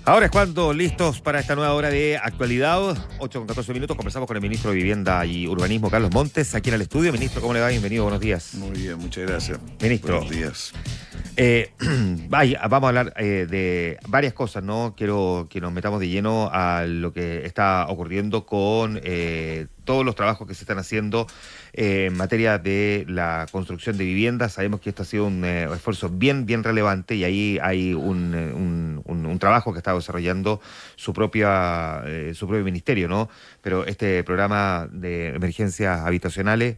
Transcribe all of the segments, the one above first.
Ahora es cuando, listos para esta nueva hora de actualidad, 8:14 minutos, conversamos con el ministro de Vivienda y Urbanismo, Carlos Montes, aquí en el estudio. Ministro, ¿cómo le va? Bienvenido, buenos días. Muy bien, muchas gracias. Ministro. Buenos días. Vamos a hablar de varias cosas, ¿no? Quiero que nos metamos de lleno a lo que está ocurriendo con todos los trabajos que se están haciendo en materia de la construcción de viviendas. Sabemos que esto ha sido un esfuerzo bien relevante y ahí hay un trabajo que está desarrollando su propio ministerio, ¿no? Pero este programa de emergencias habitacionales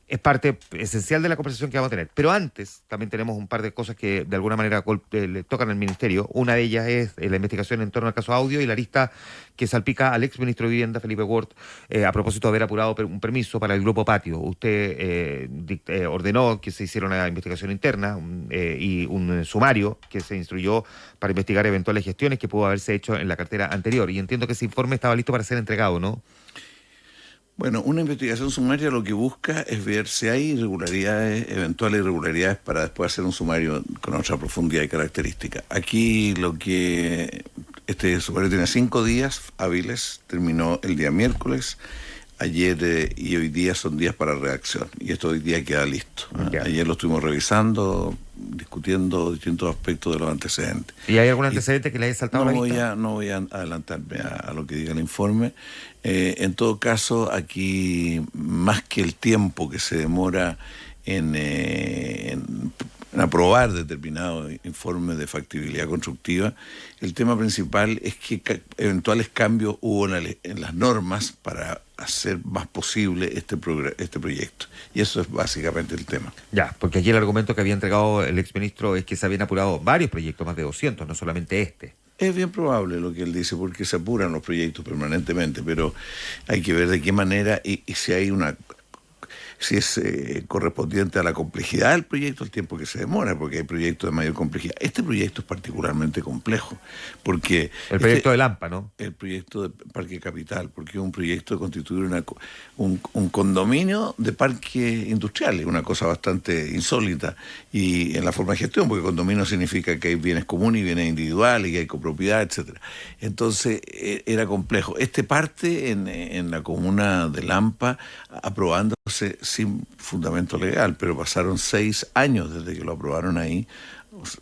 es parte esencial de la conversación que vamos a tener. Pero antes, también tenemos un par de cosas que de alguna manera le tocan al Ministerio. Una de ellas es la investigación en torno al caso Audio y la lista que salpica al exministro de Vivienda, Felipe Ward, a propósito de haber apurado un permiso para el Grupo Patio. Usted ordenó que se hiciera una investigación interna y un sumario que se instruyó para investigar eventuales gestiones que pudo haberse hecho en la cartera anterior. Y entiendo que ese informe estaba listo para ser entregado, ¿no? Bueno, una investigación sumaria lo que busca es ver si hay irregularidades, eventuales irregularidades, para después hacer un sumario con otra profundidad y característica. Aquí este sumario tiene 5 días hábiles, terminó el día miércoles, ayer y hoy día son días para redacción, y esto hoy día queda listo. Ayer lo estuvimos revisando, discutiendo distintos aspectos de los antecedentes. ¿Y hay algún antecedente que le haya saltado a la vista? No voy a adelantarme a lo que diga el informe. En todo caso, aquí, más que el tiempo que se demora en aprobar determinado informe de factibilidad constructiva, el tema principal es que eventuales cambios hubo en las normas para hacer más posible este proyecto. Y eso es básicamente el tema. Ya, porque aquí el argumento que había entregado el exministro es que se habían apurado varios proyectos, más de 200, no solamente este. Es bien probable lo que él dice, porque se apuran los proyectos permanentemente, pero hay que ver de qué manera y si hay si es correspondiente a la complejidad del proyecto, el tiempo que se demora, porque hay proyectos de mayor complejidad. Este proyecto es particularmente complejo, porque... El proyecto de Lampa, ¿no? El proyecto de Parque Capital, porque es un proyecto de constituir un condominio de parque industrial, es una cosa bastante insólita, y en la forma de gestión, porque condominio significa que hay bienes comunes y bienes individuales, y que hay copropiedad, etcétera. Entonces, era complejo. Este parte en la comuna de Lampa, aprobándose sin fundamento legal, pero pasaron 6 años desde que lo aprobaron ahí,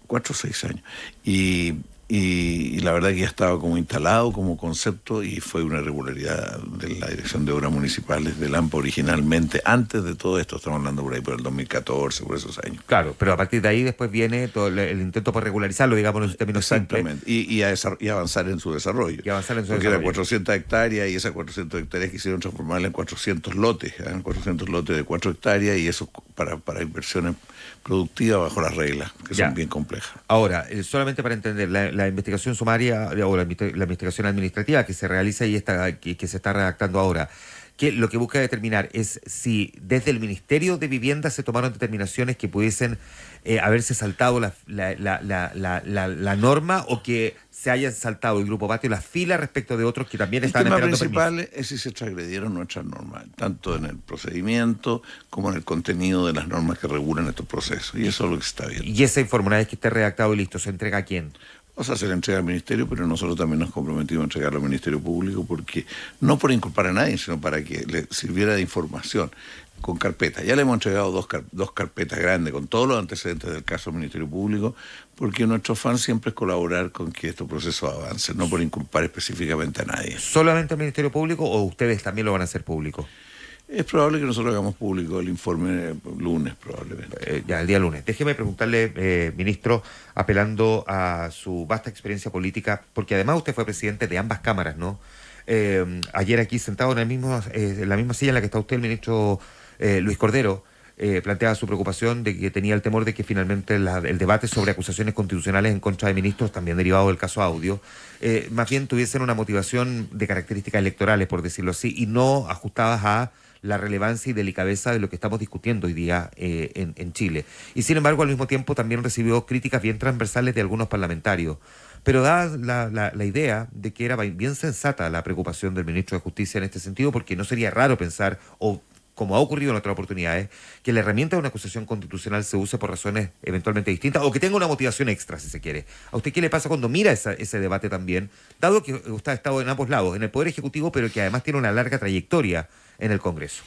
4 o 6 años, y la verdad que ya estaba como instalado como concepto, y fue una irregularidad de la Dirección de Obras Municipales de Lampa originalmente, antes de todo esto. Estamos hablando por ahí por el 2014, por esos años. Claro, pero a partir de ahí después viene todo el intento por regularizarlo, digamos, en términos simples. Exactamente, y avanzar en su desarrollo. Porque era 400 hectáreas, y esas 400 hectáreas quisieron transformarla en 400 lotes, ¿eh? 400 lotes de 4 hectáreas, y eso para inversiones productivas bajo las reglas, que son bien complejas. Ahora, solamente para entender, la investigación sumaria o la investigación administrativa que se realiza y que se está redactando ahora, que lo que busca determinar es si desde el Ministerio de Vivienda se tomaron determinaciones que pudiesen haberse saltado la norma, o que se hayan saltado el Grupo Patio la fila respecto de otros que también están esperando permiso. El tema principal es si se transgredieron nuestras normas, tanto en el procedimiento como en el contenido de las normas que regulan estos procesos, y eso es lo que se está viendo. Y esa informe, una vez que esté redactado y listo, ¿se entrega a quién? O sea, se le entrega al Ministerio, pero nosotros también nos comprometimos a entregarlo al Ministerio Público, porque no por inculpar a nadie, sino para que le sirviera de información con carpetas. Ya le hemos entregado dos carpetas grandes con todos los antecedentes del caso al Ministerio Público, porque nuestro afán siempre es colaborar con que estos procesos avancen, no por inculpar específicamente a nadie. ¿Solamente al Ministerio Público o ustedes también lo van a hacer público? Es probable que nosotros hagamos público el informe lunes, probablemente. El día lunes. Déjeme preguntarle, ministro, apelando a su vasta experiencia política, porque además usted fue presidente de ambas cámaras, ¿no? Ayer aquí sentado en la misma silla en la que está usted, el ministro Luis Cordero, planteaba su preocupación de que tenía el temor de que finalmente el debate sobre acusaciones constitucionales en contra de ministros, también derivado del caso Audio, más bien tuviesen una motivación de características electorales, por decirlo así, y no ajustadas a la relevancia y delicadeza de lo que estamos discutiendo hoy día en Chile. Y sin embargo, al mismo tiempo también recibió críticas bien transversales de algunos parlamentarios. Pero da la idea de que era bien sensata la preocupación del ministro de Justicia en este sentido, porque no sería raro pensar, o como ha ocurrido en otras oportunidades, que la herramienta de una acusación constitucional se use por razones eventualmente distintas o que tenga una motivación extra, si se quiere. ¿A usted qué le pasa cuando mira ese debate también? Dado que usted ha estado en ambos lados, en el Poder Ejecutivo, pero que además tiene una larga trayectoria en el Congreso.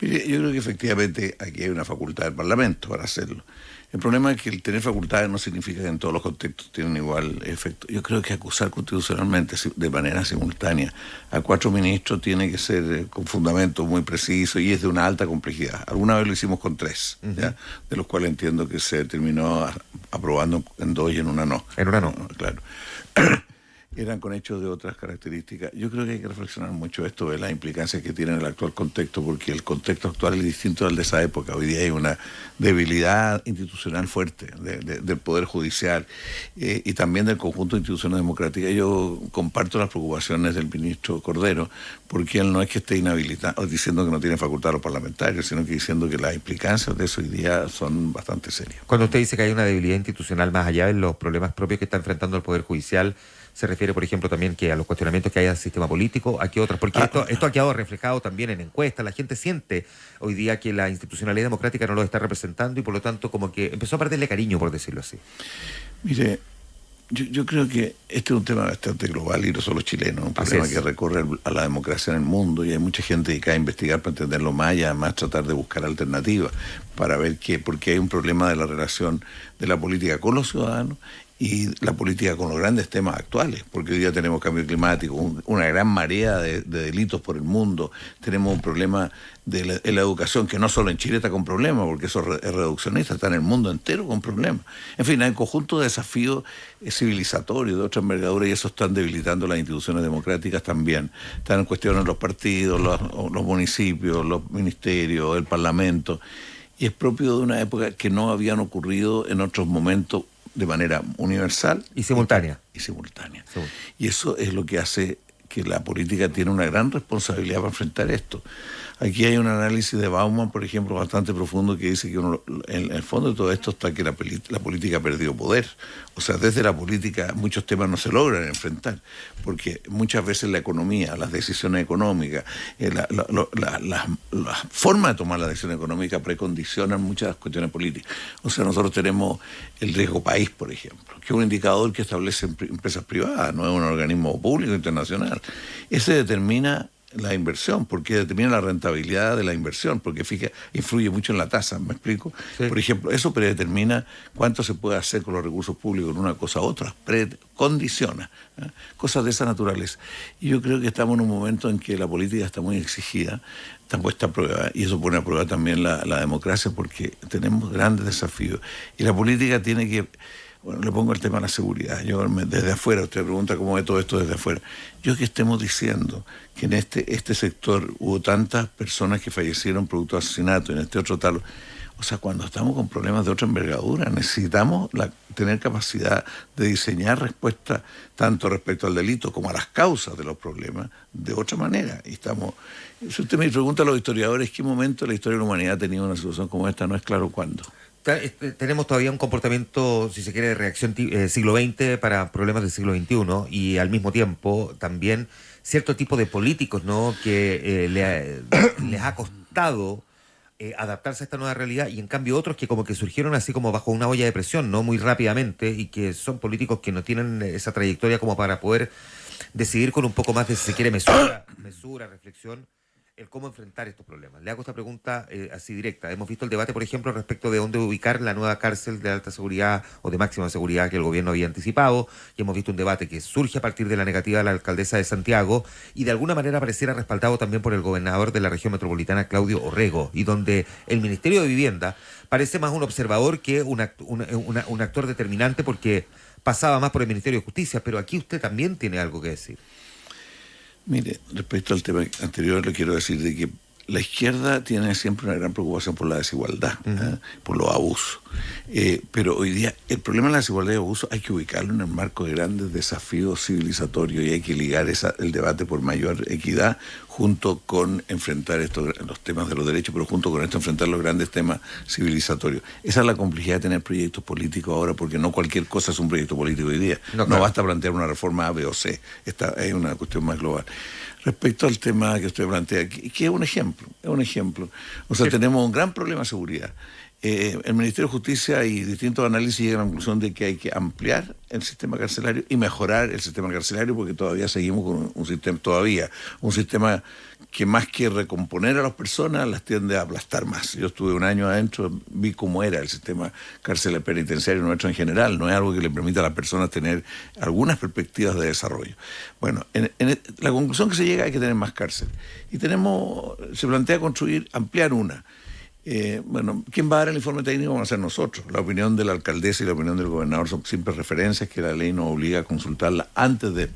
Mire, yo creo que efectivamente aquí hay una facultad del Parlamento para hacerlo. El problema es que el tener facultades no significa que en todos los contextos tienen igual efecto. Yo creo que acusar constitucionalmente de manera simultánea a 4 ministros tiene que ser con fundamentos muy precisos y es de una alta complejidad. Alguna vez lo hicimos con 3, ¿ya? De los cuales entiendo que se terminó aprobando en 2 y en una no. En una no. Claro. Eran con hechos de otras características. Yo creo que hay que reflexionar mucho esto de las implicancias que tiene el actual contexto, porque el contexto actual es distinto al de esa época. Hoy día hay una debilidad institucional fuerte del Poder Judicial y también del conjunto de instituciones democráticas. Yo comparto las preocupaciones del ministro Cordero, porque él no es que esté inhabilitado, diciendo que no tiene facultad a los parlamentarios, sino que diciendo que las implicancias de eso hoy día son bastante serias. Cuando usted dice que hay una debilidad institucional más allá de los problemas propios que está enfrentando el Poder Judicial, se refiere, por ejemplo, también que a los cuestionamientos que hay al sistema político, ¿a qué otras? Porque esto ha quedado reflejado también en encuestas. La gente siente hoy día que la institucionalidad democrática no lo está representando y por lo tanto como que empezó a perderle cariño, por decirlo así. Mire, yo creo que este es un tema bastante global y no solo chileno, un problema que recorre a la democracia en el mundo y hay mucha gente dedicada a investigar para entenderlo más y además tratar de buscar alternativas para ver porque hay un problema de la relación de la política con los ciudadanos y la política con los grandes temas actuales, porque hoy día tenemos cambio climático, una gran marea de delitos por el mundo, tenemos un problema de la educación que no solo en Chile está con problemas, porque eso es reduccionista, está en el mundo entero con problemas. En fin, hay un conjunto de desafíos civilizatorios de otra envergadura y eso están debilitando las instituciones democráticas también. Están en cuestión los partidos, los municipios, los ministerios, el Parlamento, y es propio de una época que no habían ocurrido en otros momentos de manera universal y simultánea. Y eso es lo que hace que la política tiene una gran responsabilidad para enfrentar esto. Aquí hay un análisis de Bauman, por ejemplo, bastante profundo, que dice que en el fondo de todo esto está que la política ha perdido poder. O sea, desde la política muchos temas no se logran enfrentar, porque muchas veces la economía, las decisiones económicas, la forma de tomar la decisión económica precondicionan muchas cuestiones políticas. O sea, nosotros tenemos el riesgo país, por ejemplo, que es un indicador que establecen empresas privadas, no es un organismo público internacional. Ese determina la inversión, porque determina la rentabilidad de la inversión, porque influye mucho en la tasa, ¿me explico? Sí. Por ejemplo, eso predetermina cuánto se puede hacer con los recursos públicos en una cosa u otra, condiciona, cosas de esa naturaleza. Y yo creo que estamos en un momento en que la política está muy exigida, está puesta a prueba, y eso pone a prueba también la democracia, porque tenemos grandes desafíos. Y la política tiene que... Bueno, le pongo el tema de la seguridad. Yo desde afuera, usted pregunta cómo ve todo esto desde afuera. Yo que estemos diciendo que en este sector hubo tantas personas que fallecieron producto de asesinato, en este otro tal... O sea, cuando estamos con problemas de otra envergadura, necesitamos tener capacidad de diseñar respuestas tanto respecto al delito como a las causas de los problemas de otra manera. Y si usted me pregunta a los historiadores qué momento la historia de la humanidad ha tenido una situación como esta, no es claro cuándo. Tenemos todavía un comportamiento, si se quiere, de reacción siglo XX para problemas del siglo XXI y al mismo tiempo también cierto tipo de políticos, ¿no?, que les ha costado adaptarse a esta nueva realidad y en cambio otros que como que surgieron así como bajo una olla de presión, ¿no?, muy rápidamente y que son políticos que no tienen esa trayectoria como para poder decidir con un poco más de, si se quiere, mesura, reflexión, el cómo enfrentar estos problemas. Le hago esta pregunta así directa. Hemos visto el debate, por ejemplo, respecto de dónde ubicar la nueva cárcel de alta seguridad o de máxima seguridad que el gobierno había anticipado, y hemos visto un debate que surge a partir de la negativa de la alcaldesa de Santiago y de alguna manera pareciera respaldado también por el gobernador de la región metropolitana, Claudio Orrego, y donde el Ministerio de Vivienda parece más un observador que un actor determinante porque pasaba más por el Ministerio de Justicia, pero aquí usted también tiene algo que decir. Mire, respecto al tema anterior, le quiero decir de que la izquierda tiene siempre una gran preocupación por la desigualdad, por los abusos. Pero hoy día el problema de la desigualdad y abuso hay que ubicarlo en el marco de grandes desafíos civilizatorios y hay que ligar el debate por mayor equidad junto con enfrentar los temas de los derechos, pero junto con esto enfrentar los grandes temas civilizatorios. Esa es la complejidad de tener proyectos políticos ahora, porque no cualquier cosa es un proyecto político hoy día. No basta plantear una reforma A, B o C. Esta es una cuestión más global. Respecto al tema que usted plantea, que es un ejemplo. ejemplo, es un ejemplo. O sea, tenemos un gran problema de seguridad. El Ministerio de Justicia y distintos análisis llegan a la conclusión de que hay que ampliar el sistema carcelario y mejorar el sistema carcelario, porque todavía seguimos con un sistema que más que recomponer a las personas las tiende a aplastar más. Yo estuve un año adentro, vi cómo era el sistema carcelario penitenciario nuestro en general. No es algo que le permita a las personas tener algunas perspectivas de desarrollo. Bueno, la conclusión que se llega es que hay que tener más cárcel. Y se plantea ampliar una. Bueno, ¿quién va a dar el informe técnico? Vamos a ser nosotros. La opinión de la alcaldesa y la opinión del gobernador son simples referencias que la ley nos obliga a consultarla antes de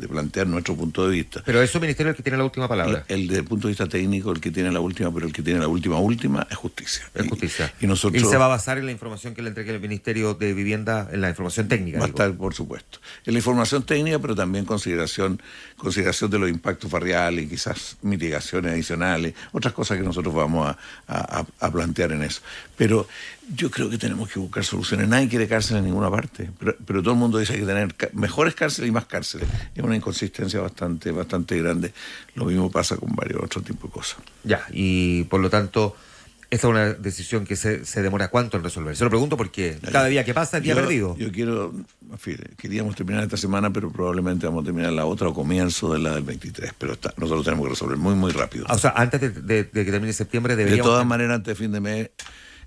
plantear nuestro punto de vista. Pero es su ministerio el que tiene la última palabra. El desde el punto de vista técnico, el que tiene la última, pero el que tiene la última es justicia. Es justicia. Y nosotros, ¿y se va a basar en la información que le entregue el Ministerio de Vivienda, en la información técnica? Va a estar, por supuesto. En la información técnica, pero también consideración de los impactos barriales, quizás mitigaciones adicionales, otras cosas que nosotros vamos a plantear en eso. Pero yo creo que tenemos que buscar soluciones. Nadie quiere cárcel en ninguna parte, pero todo el mundo dice que hay que tener mejores cárceles y más cárceles. Es una inconsistencia bastante grande. Lo mismo pasa con varios otros tipos de cosas. Ya, y por lo tanto, esta es una decisión que se demora ¿cuánto en resolver? Se lo pregunto porque cada día que pasa es día perdido. Yo queríamos terminar esta semana, pero probablemente vamos a terminar la otra o comienzo de la del 23, pero nosotros tenemos que resolver muy rápido. O sea, antes de que termine septiembre deberíamos... De todas maneras, antes de fin de mes,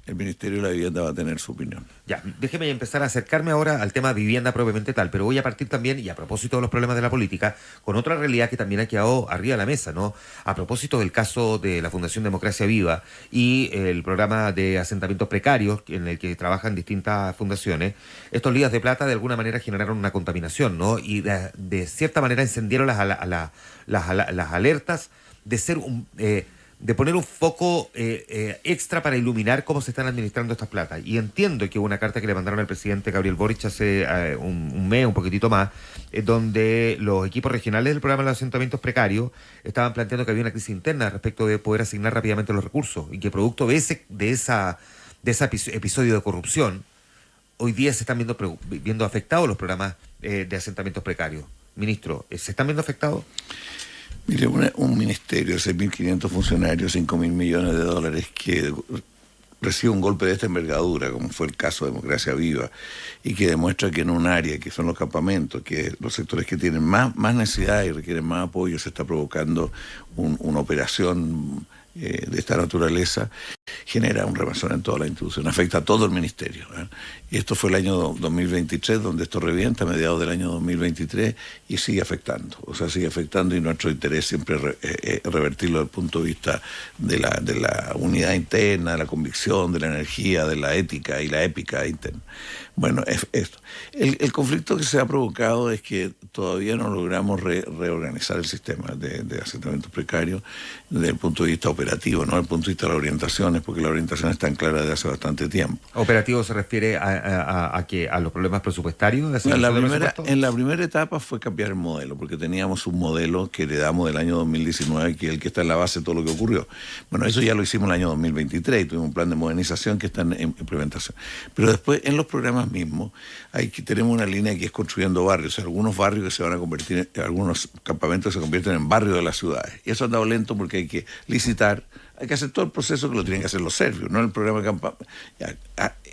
el Ministerio de la Vivienda va a tener su opinión. Ya, déjeme empezar a acercarme ahora al tema vivienda propiamente tal, pero voy a partir también, y a propósito de los problemas de la política, con otra realidad que también ha quedado arriba de la mesa, ¿no? A propósito del caso de la Fundación Democracia Viva y el programa de asentamientos precarios en el que trabajan distintas fundaciones, estos líos de plata de alguna manera generaron una contaminación, ¿no? Y de cierta manera encendieron las alertas de ser de poner un foco extra para iluminar cómo se están administrando estas platas. Y entiendo que hubo una carta que le mandaron al presidente Gabriel Boric hace un mes, un poquitito más, donde los equipos regionales del programa de los asentamientos precarios estaban planteando que había una crisis interna respecto de poder asignar rápidamente los recursos y que producto de ese episodio de corrupción, hoy día se están viendo afectados los programas de asentamientos precarios. Ministro, ¿se están viendo afectados? Mire, un ministerio de 6.500 funcionarios, 5.000 millones de dólares, que recibe un golpe de esta envergadura, como fue el caso de Democracia Viva, y que demuestra que en un área, que son los campamentos, que los sectores que tienen más necesidad y requieren más apoyo, se está provocando una operación de esta naturaleza, genera un remesón en toda la institución, afecta a todo el ministerio. Y esto fue el año 2023, donde esto revienta a mediados del año 2023 y sigue afectando. O sea, sigue afectando y nuestro interés siempre es revertirlo desde el punto de vista de la unidad interna, de la convicción, de la energía, de la ética y la épica interna. Bueno, es esto. El conflicto que se ha provocado es que todavía no logramos reorganizar el sistema de asentamientos precarios desde el punto de vista operativo, no desde el punto de vista de las orientaciones, porque la orientación está en clara desde hace bastante tiempo. ¿Operativo se refiere a los problemas presupuestarios? En la primera etapa fue cambiar el modelo, porque teníamos un modelo que heredamos del año 2019, que es el que está en la base de todo lo que ocurrió. Bueno, eso ya lo hicimos en el año 2023 y tuvimos un plan de modernización que está en implementación. Pero después, en los programas mismos, tenemos una línea que es construyendo barrios, algunos barrios que se van a convertir, algunos campamentos que se convierten en barrios de las ciudades. Y eso ha andado lento porque hay que licitar, hay que hacer todo el proceso que lo tienen que hacer los serbios, no el programa de campamento.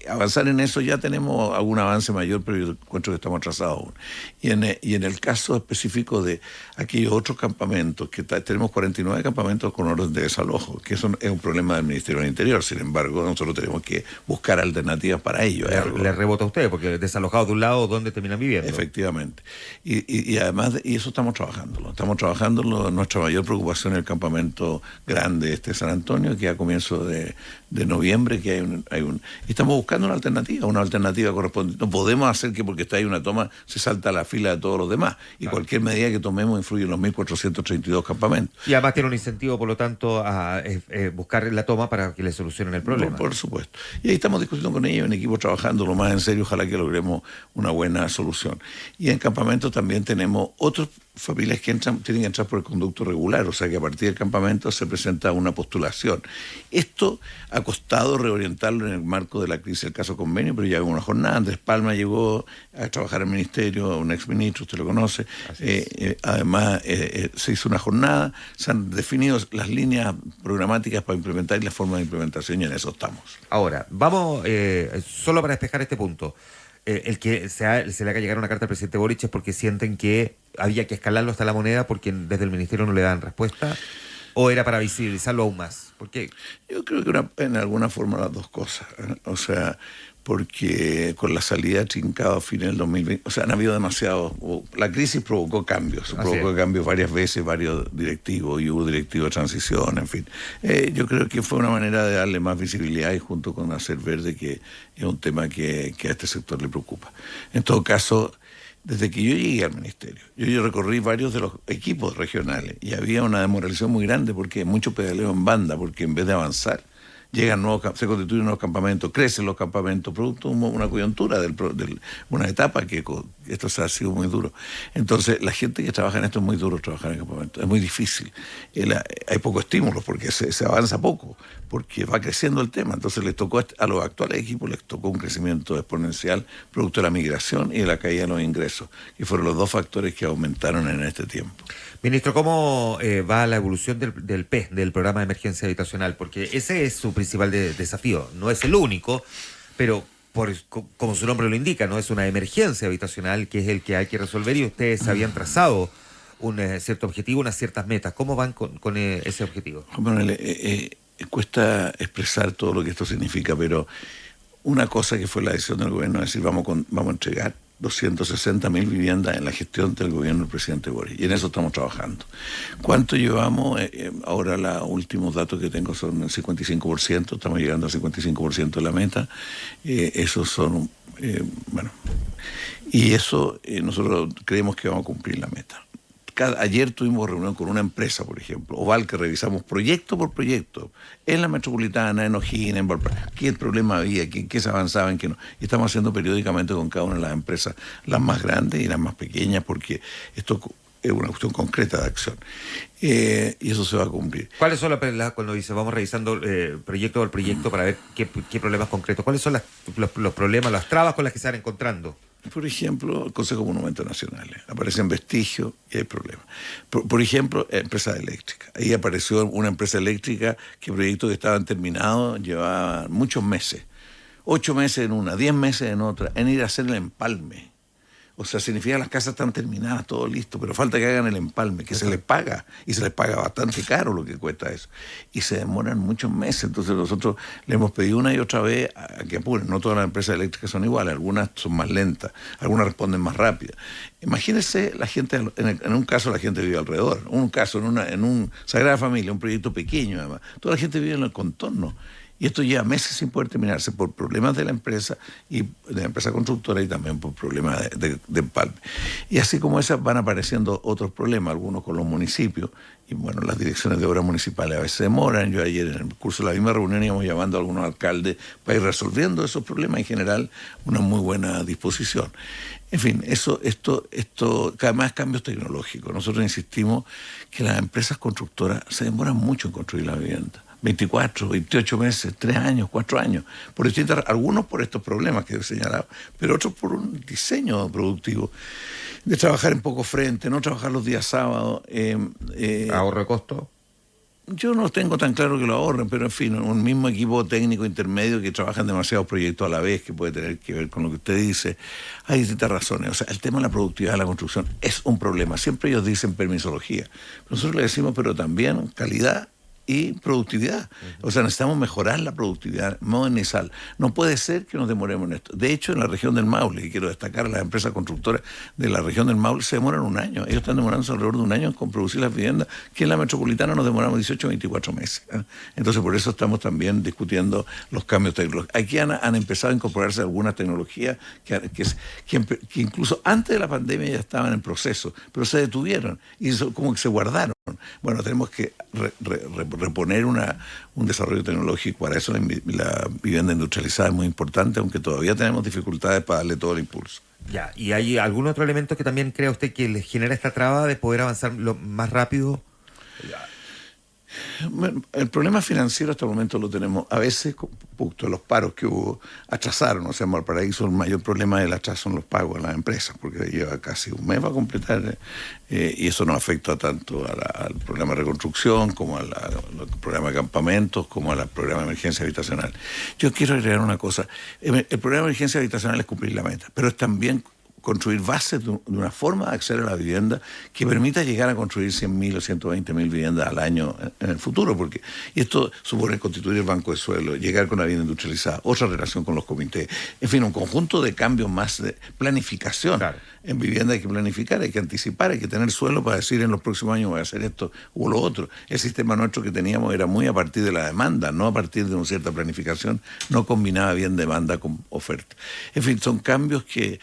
Avanzar en eso, ya tenemos algún avance mayor, pero yo encuentro que estamos atrasados aún. Y en el caso específico de aquellos otros campamentos, que tenemos 49 campamentos con orden de desalojo, que eso es un problema del Ministerio del Interior. Sin embargo, nosotros tenemos que buscar alternativas para ello. Le rebota a usted, porque desalojados de un lado, ¿dónde terminan viviendo? Efectivamente. Y además, y eso estamos trabajándolo. Nuestra mayor preocupación es el campamento grande San Antonio, que a comienzos de noviembre, que y estamos buscando una alternativa correspondiente. No podemos hacer que porque está ahí una toma se salta a la fila de todos los demás. Y claro, cualquier medida que tomemos influye en los 1.432 campamentos. Y además tiene un incentivo, por lo tanto, a buscar la toma para que le solucionen el problema. Por supuesto. Y ahí estamos discutiendo con ellos en equipo, trabajando lo más en serio, ojalá que logremos una buena solución. Y en campamentos también tenemos otros familias que entran tienen que entrar por el conducto regular, o sea que a partir del campamento se presenta una postulación. Esto ha costado reorientarlo en el marco de la crisis del caso convenio, pero ya hubo una jornada. Andrés Palma llegó a trabajar al ministerio, un exministro, usted lo conoce. Además, se hizo una jornada, se han definido las líneas programáticas para implementar y la forma de implementación, y en eso estamos. Ahora, vamos, solo para despejar este punto. El que se le haga llegar una carta al presidente Boric es porque sienten que había que escalarlo hasta la moneda porque desde el ministerio no le dan respuesta, o era para visibilizarlo aún más. ¿Por qué? Yo creo que en alguna forma las dos cosas, ¿eh? O sea, porque con la salida trincada a fines del 2020, o sea, han habido demasiados, la crisis provocó cambios, varias veces, varios directivos, y hubo directivos de transición, en fin. Yo creo que fue una manera de darle más visibilidad y junto con hacer ver de que es un tema que a este sector le preocupa. En todo caso, desde que yo llegué al ministerio, yo recorrí varios de los equipos regionales y había una demoralización muy grande porque mucho pedaleo en banda, porque en vez de avanzar, se constituyen nuevos campamentos, crecen los campamentos, producto de una coyuntura, una etapa que esto ha sido muy duro. Entonces, la gente que trabaja en esto es muy duro trabajar en campamentos, es muy difícil. Hay poco estímulo porque se avanza poco, porque va creciendo el tema. Entonces, les tocó a los actuales equipos, les tocó un crecimiento exponencial producto de la migración y de la caída de los ingresos, que fueron los dos factores que aumentaron en este tiempo. Ministro, ¿cómo va la evolución del PE, del Programa de Emergencia Habitacional? Porque ese es su principal desafío. No es el único, pero como su nombre lo indica, no es una emergencia habitacional que es el que hay que resolver, y ustedes habían trazado un cierto objetivo, unas ciertas metas. ¿Cómo van con ese objetivo? Bueno, cuesta expresar todo lo que esto significa, pero una cosa que fue la decisión del gobierno es decir, vamos a entregar 260.000 viviendas en la gestión del gobierno del presidente Boric, y en eso estamos trabajando. ¿Cuánto llevamos? Ahora los últimos datos que tengo son el 55%, estamos llegando al 55% de la meta. Esos son, y eso nosotros creemos que vamos a cumplir la meta. Ayer tuvimos reunión con una empresa, por ejemplo, Oval, que revisamos proyecto por proyecto, en la Metropolitana, en O'Higgins, en Valparaíso, qué problema había, qué se avanzaba, en qué no. Y estamos haciendo periódicamente con cada una de las empresas, las más grandes y las más pequeñas, porque esto es una cuestión concreta de acción. Y eso se va a cumplir. ¿Cuáles son cuando dice vamos revisando proyecto por proyecto para ver qué problemas concretos? ¿Cuáles son los problemas, las trabas con las que se van encontrando? Por ejemplo, el Consejo de Monumentos Nacionales. Aparecen vestigios y hay problemas. Por ejemplo, empresas eléctricas. Ahí apareció una empresa eléctrica que proyectos que estaban terminados llevaban muchos meses. 8 meses en una, 10 meses en otra, en ir a hacer el empalme. O sea, significa que las casas están terminadas, todo listo, pero falta que hagan el empalme, que se les paga, y se les paga bastante caro lo que cuesta eso. Y se demoran muchos meses, entonces nosotros le hemos pedido una y otra vez a que apuren. No todas las empresas eléctricas son iguales, algunas son más lentas, algunas responden más rápidas. Imagínense la gente, en un caso la gente vive alrededor, en un caso en un Sagrada Familia, un proyecto pequeño además, toda la gente vive en el contorno. Y esto lleva meses sin poder terminarse por problemas de la empresa y de la empresa constructora y también por problemas de empalme. Y así como esas van apareciendo otros problemas, algunos con los municipios, y bueno, las direcciones de obras municipales a veces se demoran. Yo ayer en el curso de la misma reunión íbamos llamando a algunos alcaldes para ir resolviendo esos problemas, en general una muy buena disposición. En fin, esto, cada vez más cambios tecnológicos. Nosotros insistimos que las empresas constructoras se demoran mucho en construir la vivienda. 24, 28 meses, 3 años, 4 años, algunos por estos problemas que he señalado, pero otros por un diseño productivo, de trabajar en poco frente, no trabajar los días sábados. ¿Ahorro de costo? Yo no tengo tan claro que lo ahorren, pero en fin, un mismo equipo técnico intermedio que trabajan demasiados proyectos a la vez, que puede tener que ver con lo que usted dice. Hay distintas razones. O sea, el tema de la productividad de la construcción es un problema. Siempre ellos dicen permisología. Nosotros le decimos, pero también calidad y productividad. O sea, necesitamos mejorar la productividad, modernizar. No puede ser que nos demoremos en esto. De hecho, en la región del Maule, y quiero destacar a las empresas constructoras de la región del Maule, se demoran un año. Ellos están demorándose alrededor de un año con producir las viviendas, que en la metropolitana nos demoramos 18 o 24 meses. Entonces, por eso estamos también discutiendo los cambios tecnológicos. Aquí han empezado a incorporarse algunas tecnologías que incluso antes de la pandemia ya estaban en proceso, pero se detuvieron y como que se guardaron. Bueno, tenemos que reponer un desarrollo tecnológico. Para eso la vivienda industrializada es muy importante, aunque todavía tenemos dificultades para darle todo el impulso. Ya, ¿y hay algún otro elemento que también crea usted que le genera esta traba de poder avanzar lo más rápido? Bueno, el problema financiero hasta el momento lo tenemos. A veces, producto de los paros que hubo, atrasaron. O sea, en Valparaíso el mayor problema del atraso son los pagos a las empresas, porque lleva casi un mes para completar, y eso nos afecta tanto al programa de reconstrucción, como al programa de campamentos, como al programa de emergencia habitacional. Yo quiero agregar una cosa. El programa de emergencia habitacional es cumplir la meta, pero es también construir bases de una forma de acceder a la vivienda que permita llegar a construir 100.000 o 120.000 viviendas al año en el futuro, porque y esto supone constituir el banco de suelo, llegar con la vivienda industrializada, otra relación con los comités, en fin, un conjunto de cambios más de planificación. Claro. En vivienda hay que planificar, hay que anticipar, hay que tener suelo para decir en los próximos años voy a hacer esto o lo otro. El sistema nuestro que teníamos era muy a partir de la demanda, no a partir de una cierta planificación, no combinaba bien demanda con oferta. En fin, son cambios que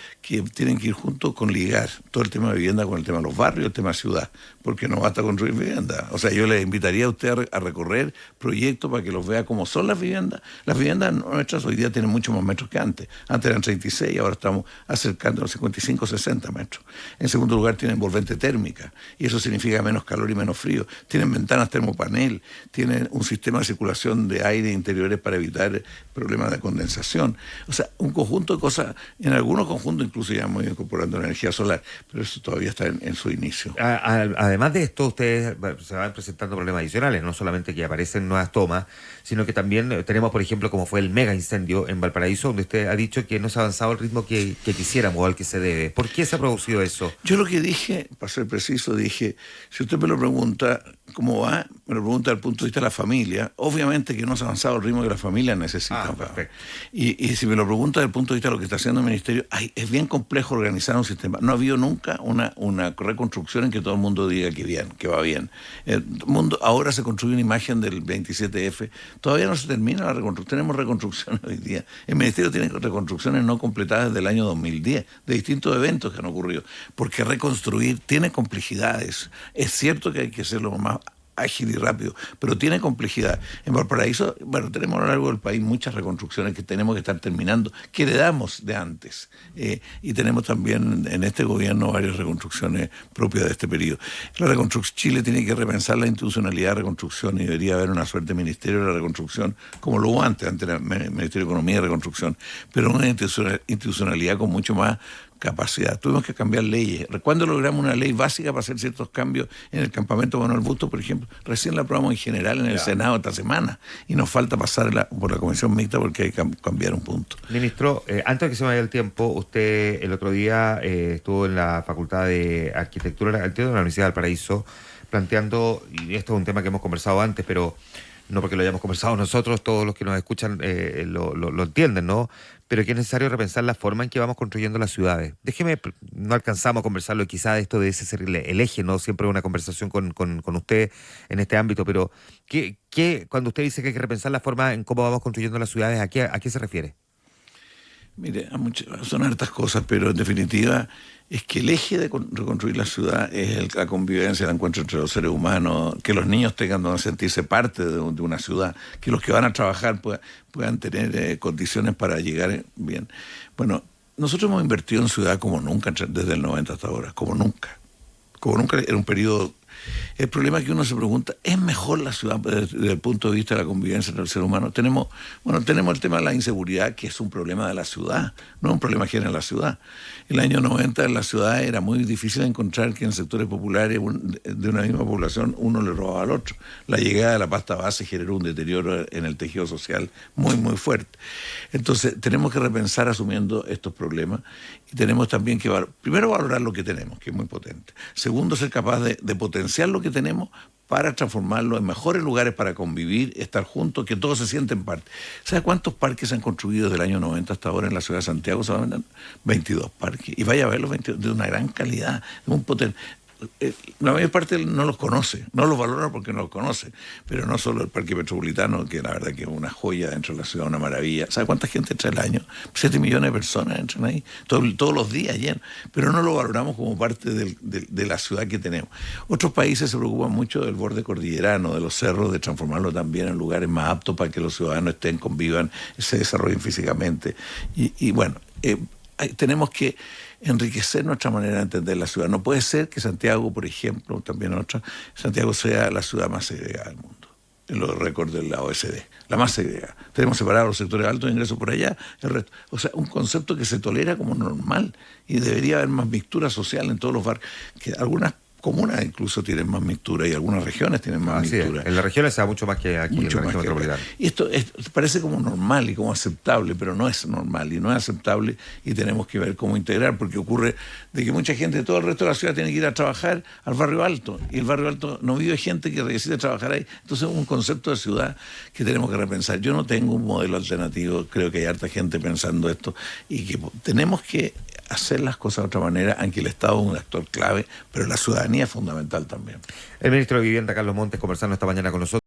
tienen que ir juntos con ligar todo el tema de vivienda con el tema de los barrios, el tema de ciudad, porque no basta construir vivienda. O sea, yo le invitaría a usted a recorrer proyectos para que los vea cómo son las viviendas. Las viviendas nuestras hoy día tienen muchos más metros que antes. Antes eran 36, ahora estamos acercando a los 55, 60 metros. En segundo lugar, tienen envolvente térmica, y eso significa menos calor y menos frío. Tienen ventanas termopanel, tienen un sistema de circulación de aire interiores para evitar problemas de condensación. O sea, un conjunto de cosas, en algunos conjuntos incluso ya hemos ido incorporando energía solar, pero eso todavía está en su inicio. Además de esto, ustedes se van presentando problemas adicionales, no solamente que aparecen nuevas tomas, sino que también tenemos, por ejemplo, como fue el mega incendio en Valparaíso, donde usted ha dicho que no se ha avanzado al ritmo que quisiéramos o al que se debe. ¿Por qué se ha producido eso? Yo lo que dije, para ser preciso, dije, si usted me lo pregunta cómo va, me lo pregunta desde el punto de vista de la familia, obviamente que no se ha avanzado al ritmo que las familias necesitan. Y si me lo pregunta desde el punto de vista de lo que está haciendo el Ministerio, es bien complejo organizar un sistema. No ha habido nunca una reconstrucción en que todo el mundo diga que bien, que va bien. El mundo, ahora se construye una imagen del 27F, todavía no se termina la reconstrucción, tenemos reconstrucciones hoy día. El Ministerio tiene reconstrucciones no completadas desde el año 2010, de distintos eventos que han ocurrido, porque reconstruir tiene complejidades. Es cierto que hay que hacerlo más ágil y rápido, pero tiene complejidad. En Valparaíso, bueno, tenemos a lo largo del país muchas reconstrucciones que tenemos que estar terminando, que heredamos de antes. Y tenemos también en este gobierno varias reconstrucciones propias de este periodo. Chile tiene que repensar la institucionalidad de reconstrucción y debería haber una suerte de Ministerio de la Reconstrucción, como lo hubo antes era el Ministerio de Economía y Reconstrucción, pero una institucionalidad con mucho más capacidad. Tuvimos que cambiar leyes. ¿Cuándo logramos una ley básica para hacer ciertos cambios en el campamento Manuel Bustos, por ejemplo? Recién la aprobamos en general en el Senado esta semana y nos falta pasar por la comisión mixta porque hay que cambiar un punto. Ministro, antes de que se me vaya el tiempo, usted el otro día estuvo en la Facultad de Arquitectura de la Universidad de Valparaíso planteando, y esto es un tema que hemos conversado antes, pero no porque lo hayamos conversado nosotros, todos los que nos escuchan lo entienden, ¿no? Pero que es necesario repensar la forma en que vamos construyendo las ciudades. No alcanzamos a conversarlo, quizá de esto debe ser el eje, ¿no? Siempre una conversación con usted en este ámbito, pero cuando usted dice que hay que repensar la forma en cómo vamos construyendo las ciudades, ¿a qué se refiere? Mire, son hartas cosas, pero en definitiva es que el eje de reconstruir la ciudad es la convivencia, el encuentro entre los seres humanos, que los niños tengan donde sentirse parte de una ciudad, que los que van a trabajar puedan tener condiciones para llegar bien. Bueno, nosotros hemos invertido en ciudad como nunca desde el 90 hasta ahora, como nunca. Como nunca era un periodo. El problema es que uno se pregunta, ¿es mejor la ciudad desde el punto de vista de la convivencia entre el ser humano? Tenemos el tema de la inseguridad, que es un problema de la ciudad, no un problema general de la ciudad. El año 90 en la ciudad era muy difícil encontrar que en sectores populares de una misma población uno le robaba al otro. La llegada de la pasta base generó un deterioro en el tejido social muy, muy fuerte. Entonces tenemos que repensar asumiendo estos problemas y tenemos también que primero valorar lo que tenemos, que es muy potente. Segundo, ser capaz de potenciar lo que tenemos para transformarlo en mejores lugares para convivir, estar juntos, que todos se sienten parte. ¿Sabe cuántos parques se han construido desde el año 90 hasta ahora en la ciudad de Santiago? Se van a 22 parques. Y vaya a ver los 22 de una gran calidad, de un potente. La mayor parte no los conoce, no los valora porque no los conoce, pero no solo el Parque Metropolitano, que la verdad que es una joya dentro de la ciudad, una maravilla. ¿Sabe cuánta gente entra al año? 7 millones de personas entran ahí, todos los días llenos, pero no lo valoramos como parte de la ciudad que tenemos. Otros países se preocupan mucho del borde cordillerano, de los cerros, de transformarlo también en lugares más aptos para que los ciudadanos convivan, se desarrollen físicamente. Y bueno, tenemos que enriquecer nuestra manera de entender la ciudad. No puede ser que Santiago, por ejemplo, también otra, Santiago sea la ciudad más segregada del mundo, en los récords de la OECD, la más segregada. Tenemos separados los sectores altos de ingresos por allá, el resto. O sea, un concepto que se tolera como normal y debería haber más mixtura social en todos los barrios, que algunas comunas incluso tienen más mixtura y algunas regiones tienen más mixtura. En las regiones se da mucho más que aquí, Mucho en la más región que metropolitana. y esto parece como normal y como aceptable, pero no es normal y no es aceptable y tenemos que ver cómo integrar, porque ocurre de que mucha gente de todo el resto de la ciudad tiene que ir a trabajar al barrio alto y el barrio alto no vive gente que decide trabajar ahí. Entonces es un concepto de ciudad que tenemos que repensar. Yo no tengo un modelo alternativo, creo que hay harta gente pensando esto y que tenemos que hacer las cosas de otra manera, aunque el Estado es un actor clave, pero la ciudadanía es fundamental también. El ministro de Vivienda, Carlos Montes, conversando esta mañana con nosotros.